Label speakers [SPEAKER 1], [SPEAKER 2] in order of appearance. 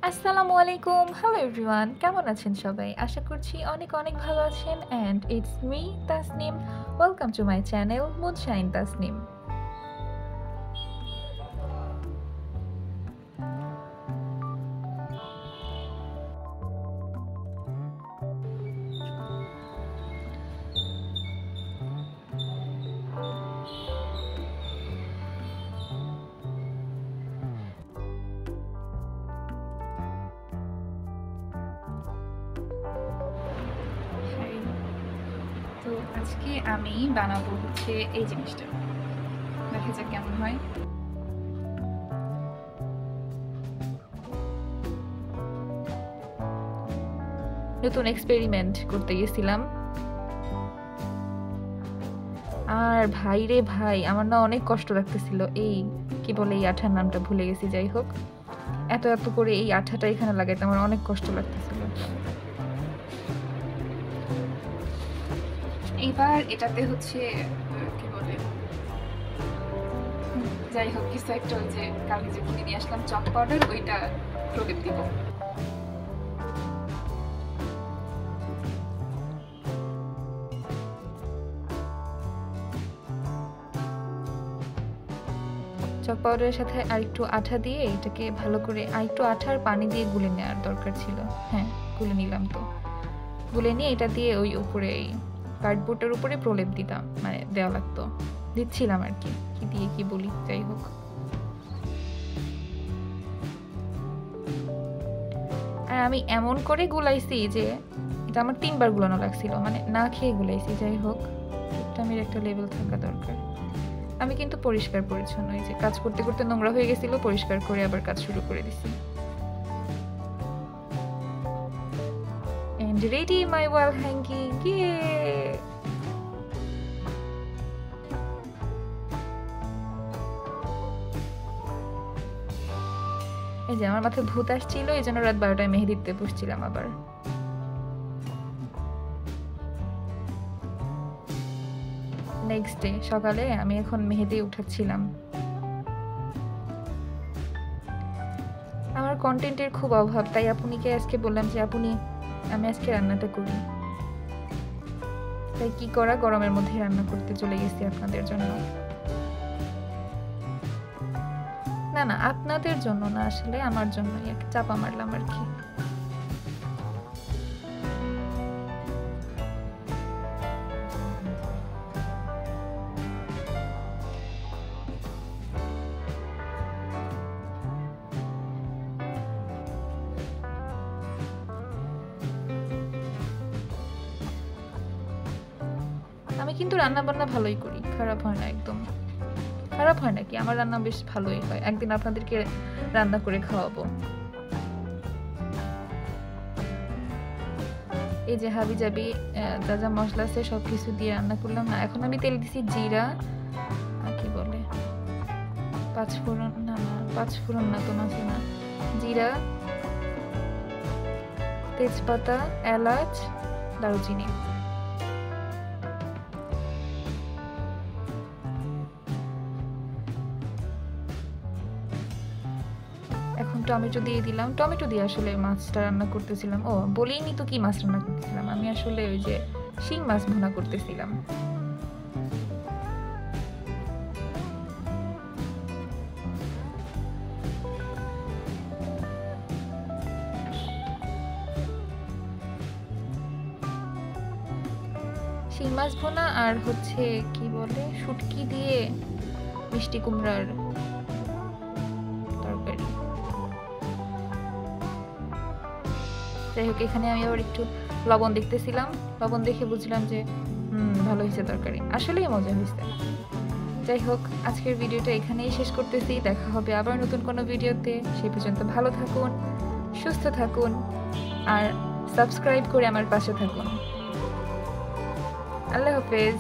[SPEAKER 1] আসসালামু আলাইকুম। Hello everyone. কেমন আছেন সবাই? আশা করছি অনেক অনেক ভালো আছেন and it's me Tasnim. Welcome to my channel Moonshine Tasnim. Hi. তো আজকে আমি বানাবো হচ্ছে এই জিনিসটা। দেখা যাক কেমন হয়। নতুন এক্সপেরিমেন্ট করতে গেছিলাম। আর ভাই রে ভাই, আমার না অনেক কষ্ট লাগতেছিল। এই কি বলে, এই আঠার নামটা ভুলে গেছি। যাই হোক, এত এত করে এই আঠাটা এখানে লাগাইতে আমার অনেক কষ্ট লাগতেছিল। এইবার এটাতে হচ্ছে কি বলে, যাই হোক কিছু একটা, ওই যে কালকে যে কিনে নিয়ে আসলাম চক পাউডার, ওইটা প্রদীপ দিব। চক পাউডারের সাথে আরেকটু আঠা দিয়ে এটাকে ভালো করে, আরেকটু আঠা আর পানি দিয়ে গুলে নেওয়ার দরকার ছিল। হ্যাঁ, গুলে নিলাম। তো গুলে নিয়ে এটা দিয়ে ওই উপরে, এই কার্ডবোর্ডের উপরে প্রলেপ দিতাম, মানে দেওয়া লাগতো, দিচ্ছিলাম আর কি। কি দিয়ে কি বলি, যাই হোক। আর আমি এমন করে গুলাইছি যে এটা আমার 3 বার গুলানো লাগছিল, মানে না খেয়ে গুলাইছি। যাই হোক, কিপটামির একটা লেভেল থাকা দরকার। আমি কিন্তু পরিষ্কার পরিচ্ছন্ন, এই যে কাজ করতে করতে নোংরা হয়ে গেছিল, পরিষ্কার করে আবার কাজ শুরু করে দিছি। And ready my wall hanging. Yay! এই যে আমার মাথায় ভূত আসছিল, এই জন্য রাত 12টায় মেহেদি দিতে বসছিলাম আবার। নেক্সট ডে সকালে আমি এখন মেহেদি উঠাচ্ছিলাম। আমার কন্টেন্টের খুব অভাব, তাই আপুনিকে আজকে বললাম যে আপনি, আমি আজকে রান্নাটা করি। তাই কি করা, গরমের মধ্যে রান্না করতে চলে গেছি আপনাদের জন্য। না না, আপনাদের জন্য না, আসলে আমার জন্যই এক চাপা মারলাম আর কি। আমি কিন্তু রান্না বান্না ভালোই করি, খারাপ হয় না একদম। খারাপ হয় নাকি? আমার রান্না বেশ ভালোই হয়। একদিন আপনাদেরকে রান্না করে খাওয়াবো। এই যে হাবিজাবি যা যা মশলা আছে সব কিছু দিয়ে রান্না করলাম। না, এখন আমি তেল দিছি জিরা, কি বলে, পাঁচফোড়ন, না না পাঁচফোড়ন না, তো মাছে না, জিরা, তেজপাতা, এলাচ, দারুচিনি। এখন টমেটো দিয়ে দিলাম। টমেটো দিয়ে আসলে মাছটা রান্না করতেছিলাম। ও বলিনি তো কি মাছ রান্না করতেছিলাম, আমি আসলে ওই যে শিং মাছ ভুনা করতেছিলাম। শিং মাছ ভুনা আর হচ্ছে কি বলে, শুটকি দিয়ে মিষ্টি কুমড়ার তরকারি। যাই হোক, এখানে আমি আবার একটু লবণ দেখতেছিলাম। লবণ দেখে বুঝলাম যে ভালো হয়েছে তরকারি, আসলেই মজা হয়েছে। যাই হোক, আজকের ভিডিওটা এখানেই শেষ করতেছি। দেখা হবে আবার নতুন কোনো ভিডিওতে। সেই পর্যন্ত ভালো থাকুন, সুস্থ থাকুন আর সাবস্ক্রাইব করে আমার পাশে থাকুন। আল্লাহ হাফেজ।